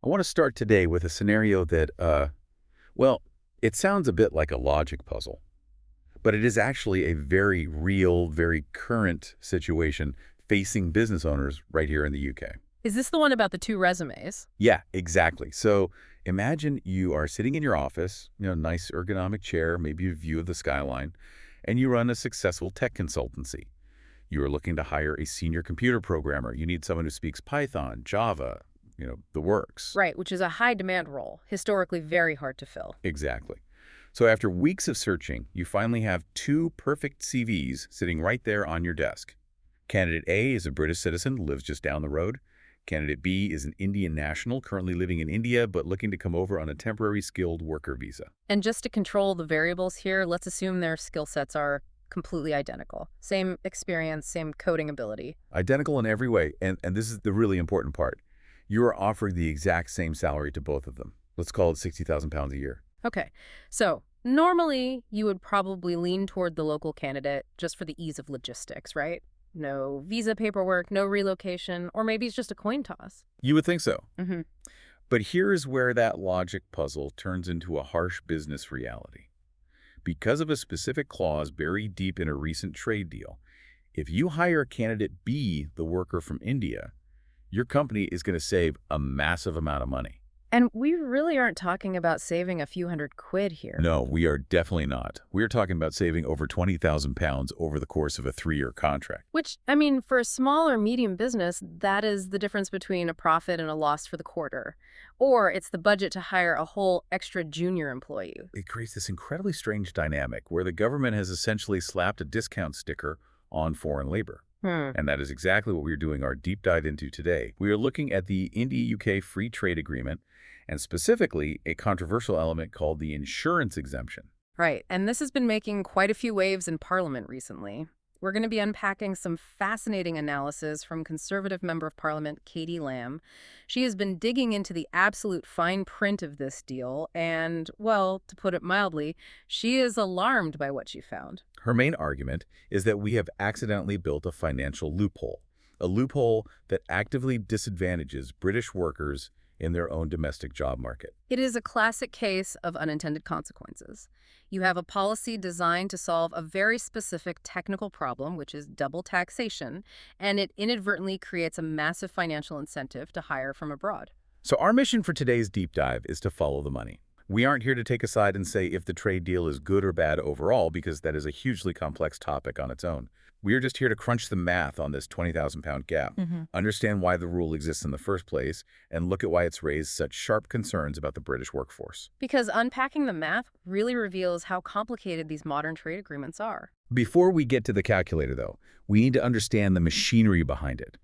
I want to start today with a scenario that, well, it sounds a bit like a logic puzzle, but it is actually a very real, very current situation facing business owners right here in the UK. Is this the one about the two resumes? Yeah, exactly. So imagine you are sitting in your office, nice ergonomic chair, maybe a view of the skyline, and you run a successful tech consultancy. You are looking to hire a senior computer programmer. You need someone who speaks Python, Java, the works. Right, which is a high demand role, historically very hard to fill. Exactly. So after weeks of searching, you finally have two perfect CVs sitting right there on your desk. Candidate A is a British citizen, lives just down the road. Candidate B is an Indian national, currently living in India, but looking to come over on a temporary skilled worker visa. And just to control the variables here, let's assume their skill sets are completely identical. Same experience, same coding ability. Identical in every way, and this is the really important part. You are offering the exact same salary to both of them. Let's call it £60,000 a year. Okay, so normally you would probably lean toward the local candidate just for the ease of logistics, right? No visa paperwork, no relocation, or maybe it's just a coin toss. You would think so. hmm But here's where that logic puzzle turns into a harsh business reality. Because of a specific clause buried deep in a recent trade deal, if you hire candidate B, the worker from India, your company is going to save a massive amount of money. And we really aren't talking about saving a few £100 here. No, we are definitely not. We're talking about saving over £20,000 over the course of a 3-year contract. Which, I mean, for a small or medium business, that is the difference between a profit and a loss for the quarter. Or it's the budget to hire a whole extra junior employee. It creates this incredibly strange dynamic where the government has essentially slapped a discount sticker on foreign labor. And that is exactly what we're doing our deep dive into today. We are looking at the India-UK Free Trade Agreement, and specifically a controversial element called the insurance exemption. Right, and this has been making quite a few waves in Parliament recently. We're going to be unpacking some fascinating analysis from Conservative Member of Parliament Katie Lamb. She has been digging into the absolute fine print of this deal, and, well, to put it mildly, she is alarmed by what she found. Her main argument is that we have accidentally built a financial loophole, a loophole that actively disadvantages British workers in their own domestic job market. It is a classic case of unintended consequences. You have a policy designed to solve a very specific technical problem, which is double taxation, and it inadvertently creates a massive financial incentive to hire from abroad. So our mission for today's deep dive is to follow the money. We aren't here to take a side and say if the trade deal is good or bad overall, because that is a hugely complex topic on its own. We are just here to crunch the math on this £20,000 gap, understand why the rule exists in the first place, and look at why it's raised such sharp concerns about the British workforce. Because unpacking the math really reveals how complicated these modern trade agreements are. Before we get to the calculator, though, we need to understand the machinery behind it.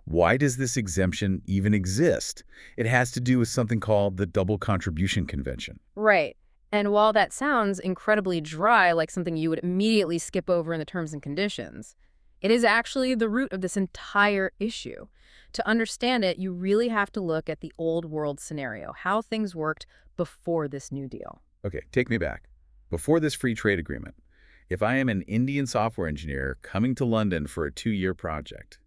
Why does this exemption even exist? It has to do with something called the Double Contribution Convention. Right. And while that sounds incredibly dry, like something you would immediately skip over in the terms and conditions, it is actually the root of this entire issue. To understand it, you really have to look at the old world scenario, how things worked before this new deal. Okay, take me back. Before this free trade agreement, if I am an Indian software engineer coming to London for a 2-year project,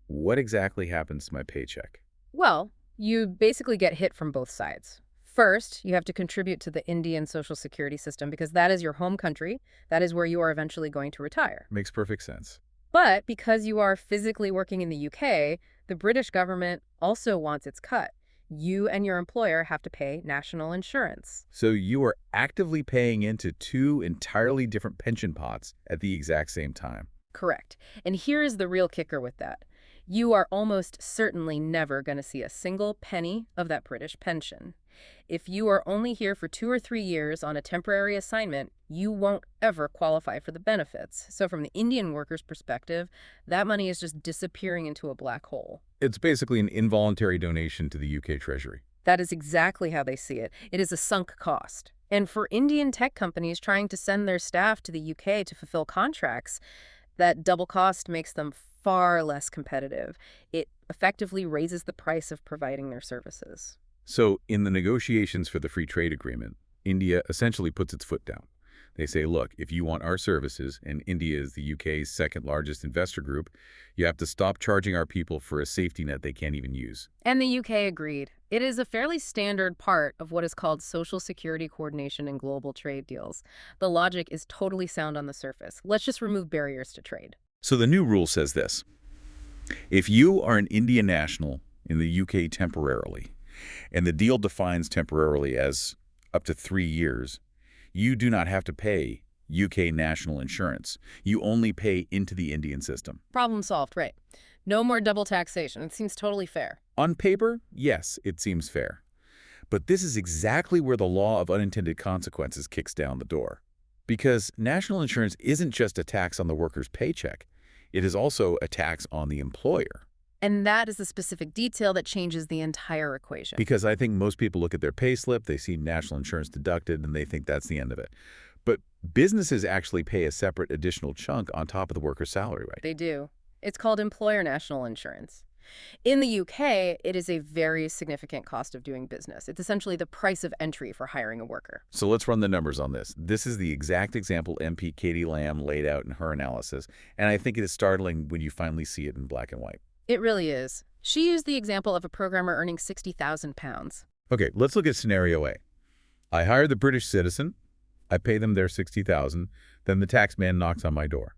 what exactly happens to my paycheck? Well, you basically get hit from both sides. First, you have to contribute to the Indian social security system because that is your home country. That is where you are eventually going to retire. Makes perfect sense. But because you are physically working in the UK, the British government also wants its cut. You and your employer have to pay national insurance. So you are actively paying into two entirely different pension pots at the exact same time. Correct. And here is the real kicker with that. You are almost certainly never going to see a single penny of that British pension. If you are only here for 2 or 3 years on a temporary assignment, you won't ever qualify for the benefits. So from the Indian worker's perspective, that money is just disappearing into a black hole. It's basically an involuntary donation to the UK Treasury. That is exactly how they see it. It is a sunk cost. And for Indian tech companies trying to send their staff to the UK to fulfill contracts, that double cost makes them far less competitive. It effectively raises the price of providing their services. So in the negotiations for the free trade agreement, India essentially puts its foot down. They say, look, if you want our services, and India is the UK's second largest investor group, you have to stop charging our people for a safety net they can't even use. And the UK agreed. It is a fairly standard part of what is called social security coordination in global trade deals. The logic is totally sound on the surface. Let's just remove barriers to trade. So the new rule says this. If you are an Indian national in the UK temporarily, and the deal defines temporarily as up to 3 years, you do not have to pay UK national insurance. You only pay into the Indian system. Problem solved, right? No more double taxation. It seems totally fair. On paper, yes, it seems fair. But this is exactly where the law of unintended consequences kicks down the door. Because national insurance isn't just a tax on the worker's paycheck. It is also a tax on the employer. And that is the specific detail that changes the entire equation. Because I think most people look at their pay slip, they see national insurance deducted, and they think that's the end of it. But businesses actually pay a separate additional chunk on top of the worker's salary, right? They do. It's called employer national insurance. In the UK, it is a very significant cost of doing business. It's essentially the price of entry for hiring a worker. So let's run the numbers on this. This is the exact example MP Katie Lamb laid out in her analysis, and I think it is startling when you finally see it in black and white. It really is. She used the example of a programmer earning £60,000. Okay, let's look at scenario A. I hire the British citizen, I pay them their $60,000, then the tax man knocks on my door.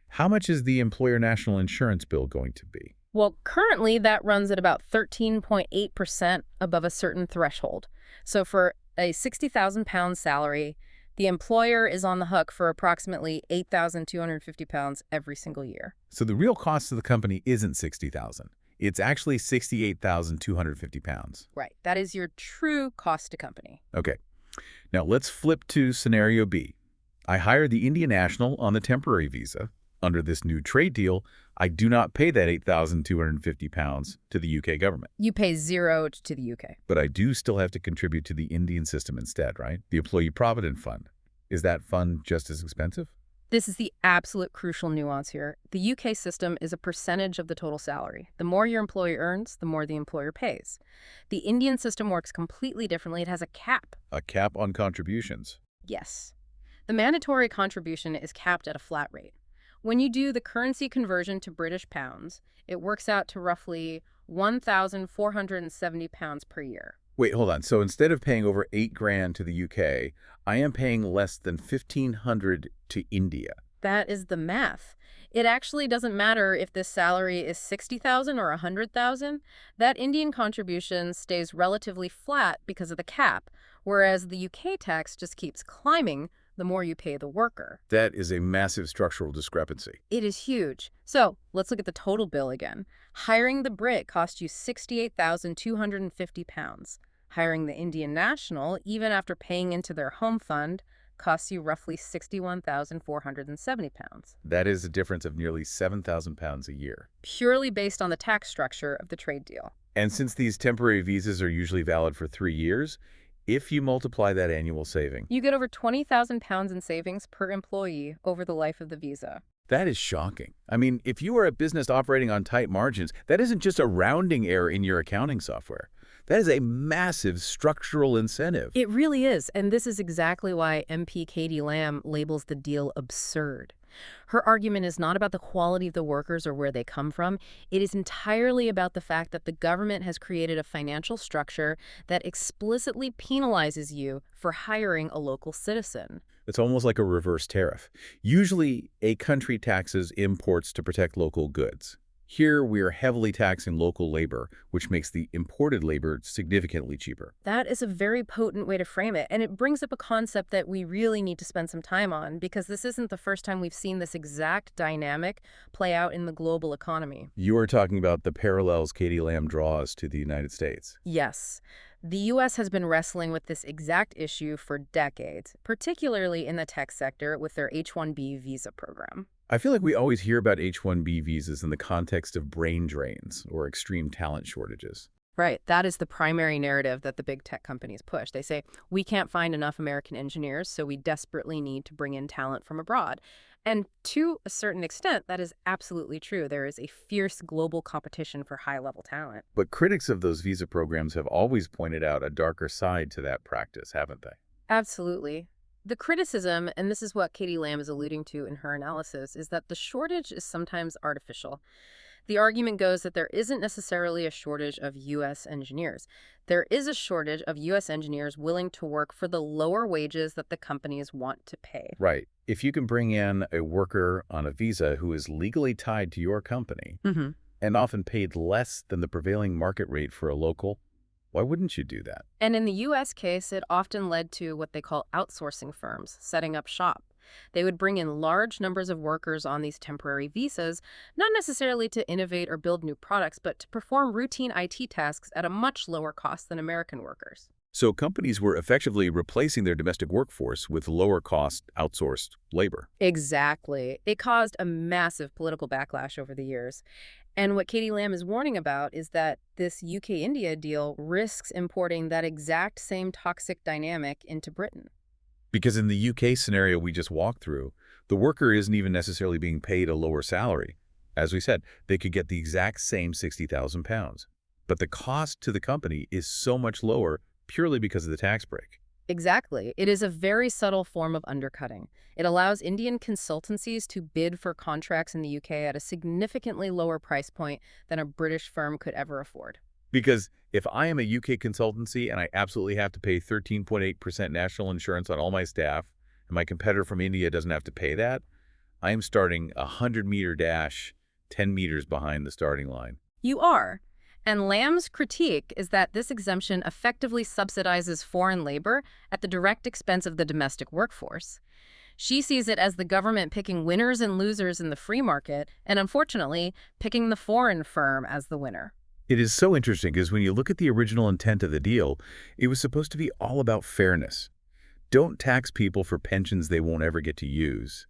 How much is the employer national insurance bill going to be? Well, currently that runs at about 13.8% above a certain threshold. So for a £60,000 salary, the employer is on the hook for approximately £8,250 every single year. So the real cost to the company isn't $60,000. It's actually £68,250. Right. That is your true cost to company. Okay. Now let's flip to scenario B. I hire the Indian national on the temporary visa. Under this new trade deal, I do not pay that £8,250 to the UK government. You pay zero to the UK. But I do still have to contribute to the Indian system instead, right? The Employee Provident Fund. Is that fund just as expensive? This is the absolute crucial nuance here. The UK system is a percentage of the total salary. The more your employee earns, the more the employer pays. The Indian system works completely differently. It has a cap. A cap on contributions. Yes. The mandatory contribution is capped at a flat rate. When you do the currency conversion to British pounds, it works out to roughly £1,470 per year. Wait, hold on. So instead of paying over $8,000 to the UK, I am paying less than $1,500 to India. That is the math. It actually doesn't matter if this salary is $60,000 or $100,000. That Indian contribution stays relatively flat because of the cap, whereas the UK tax just keeps climbing the more you pay the worker. That is a massive structural discrepancy. It is huge. So let's look at the total bill again. Hiring the Brit cost you £68,250. Hiring the Indian national, even after paying into their home fund, costs you roughly £61,470. That is a difference of nearly £7,000 a year. Purely based on the tax structure of the trade deal. And since these temporary visas are usually valid for 3 years, if you multiply that annual saving, you get over £20,000 in savings per employee over the life of the visa. that is shocking. I mean, if you are a business operating on tight margins, that isn't just a rounding error in your accounting software. That is a massive structural incentive. It really is, and this is exactly why MP Katie Lamb labels the deal absurd. Her argument is not about the quality of the workers or where they come from. It is entirely about the fact that the government has created a financial structure that explicitly penalizes you for hiring a local citizen. It's almost like a reverse tariff. Usually, a country taxes imports to protect local goods. Here, we are heavily taxing local labor, which makes the imported labor significantly cheaper. That is a very potent way to frame it, and it brings up a concept that we really need to spend some time on, because this isn't the first time we've seen this exact dynamic play out in the global economy. You are talking about the parallels Katie Lamb draws to the United States. Yes. The U.S. has been wrestling with this exact issue for decades, particularly in the tech sector with their H-1B visa program. I feel like we always hear about H-1B visas in the context of brain drains or extreme talent shortages. Right. That is the primary narrative that the big tech companies push. They say, we can't find enough American engineers, so we desperately need to bring in talent from abroad. And to a certain extent, that is absolutely true. There is a fierce global competition for high-level talent. But critics of those visa programs have always pointed out a darker side to that practice, haven't they? Absolutely. The criticism, and this is what Katie Lamb is alluding to in her analysis, is that the shortage is sometimes artificial. The argument goes that there isn't necessarily a shortage of U.S. engineers. There is a shortage of U.S. engineers willing to work for the lower wages that the companies want to pay. Right. If you can bring in a worker on a visa who is legally tied to your company Hmm. and often paid less than the prevailing market rate for a local, why wouldn't you do that? And in the U.S. case, it often led to what they call outsourcing firms setting up shop. They would bring in large numbers of workers on these temporary visas, not necessarily to innovate or build new products, but to perform routine IT tasks at a much lower cost than American workers. So companies were effectively replacing their domestic workforce with lower-cost outsourced labor. Exactly. It caused a massive political backlash over the years. And what Katie Lamb is warning about is that this UK-India deal risks importing that exact same toxic dynamic into Britain. Because in the UK scenario we just walked through, the worker isn't even necessarily being paid a lower salary. As we said, they could get the exact same £60,000. But the cost to the company is so much lower purely because of the tax break. Exactly. It is a very subtle form of undercutting. It allows Indian consultancies to bid for contracts in the UK at a significantly lower price point than a British firm could ever afford. Because if I am a UK consultancy and I absolutely have to pay 13.8% national insurance on all my staff, and my competitor from India doesn't have to pay that, I am starting a 100-meter dash 10 meters behind the starting line. You are. And Lamb's critique is that this exemption effectively subsidizes foreign labor at the direct expense of the domestic workforce. She sees it as the government picking winners and losers in the free market, and unfortunately, picking the foreign firm as the winner. It is so interesting because when you look at the original intent of the deal, it was supposed to be all about fairness. Don't tax people for pensions they won't ever get to use.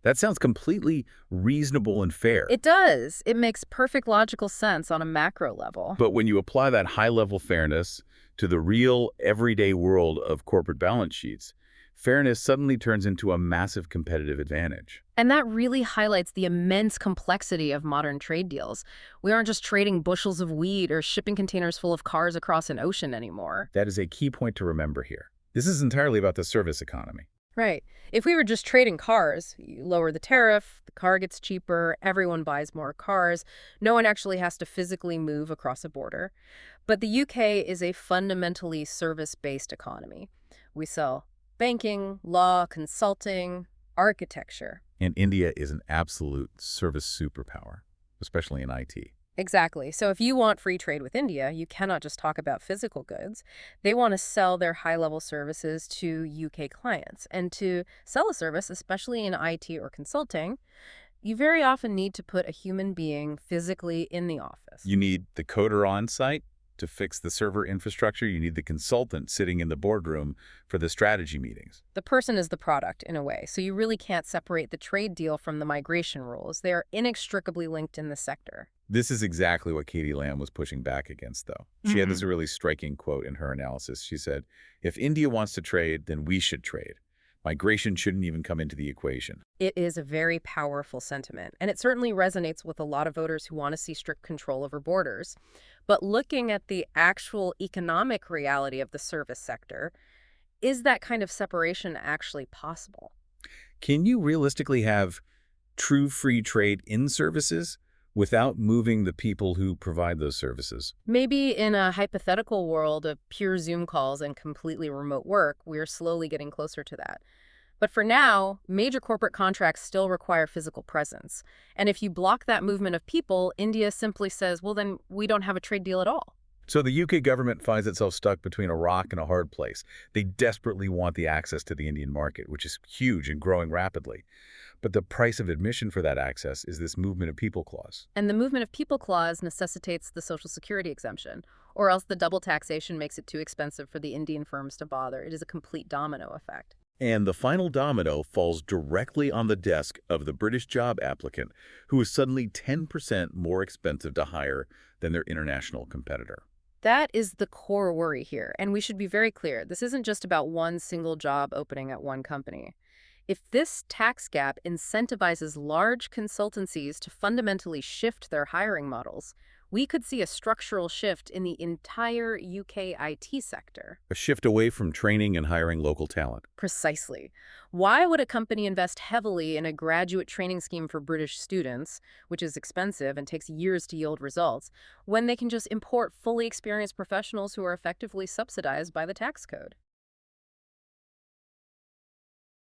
That sounds completely reasonable and fair. It does. It makes perfect logical sense on a macro level. But when you apply that high-level fairness to the real, everyday world of corporate balance sheets, fairness suddenly turns into a massive competitive advantage. And that really highlights the immense complexity of modern trade deals. We aren't just trading bushels of wheat or shipping containers full of cars across an ocean anymore. That is a key point to remember here. This is entirely about the service economy. Right. If we were just trading cars, you lower the tariff, the car gets cheaper, everyone buys more cars, no one actually has to physically move across a border. But the UK is a fundamentally service-based economy. We sell banking, law, consulting, architecture. And India is an absolute service superpower, especially in IT. Exactly. So if you want free trade with India, you cannot just talk about physical goods. They want to sell their high-level services to UK clients. And to sell a service, especially in IT or consulting, you very often need to put a human being physically in the office. You need the coder on site to fix the server infrastructure. You need the consultant sitting in the boardroom for the strategy meetings. The person is the product, in a way, so you really can't separate the trade deal from the migration rules. They are inextricably linked in the sector. This is exactly what Katie Lamb was pushing back against, though. She had this really striking quote in her analysis. She said, if India wants to trade, then we should trade. Migration shouldn't even come into the equation. It is a very powerful sentiment, and it certainly resonates with a lot of voters who want to see strict control over borders. But looking at the actual economic reality of the service sector, is that kind of separation actually possible? Can you realistically have true free trade in services without moving the people who provide those services? Maybe in a hypothetical world of pure Zoom calls and completely remote work, we're slowly getting closer to that. But for now, major corporate contracts still require physical presence. And if you block that movement of people, India simply says, well, then we don't have a trade deal at all. So the UK government finds itself stuck between a rock and a hard place. They desperately want the access to the Indian market, which is huge and growing rapidly. But the price of admission for that access is this movement of people clause. And the movement of people clause necessitates the Social Security exemption, or else the double taxation makes it too expensive for the Indian firms to bother. It is a complete domino effect. And the final domino falls directly on the desk of the British job applicant, who is suddenly 10% more expensive to hire than their international competitor. That is the core worry here, and we should be very clear. This isn't just about one single job opening at one company. If this tax gap incentivizes large consultancies to fundamentally shift their hiring models, We could see a structural shift in the entire UK IT sector. A shift away from training and hiring local talent. Precisely. Why would a company invest heavily in a graduate training scheme for British students, which is expensive and takes years to yield results, when they can just import fully experienced professionals who are effectively subsidized by the tax code?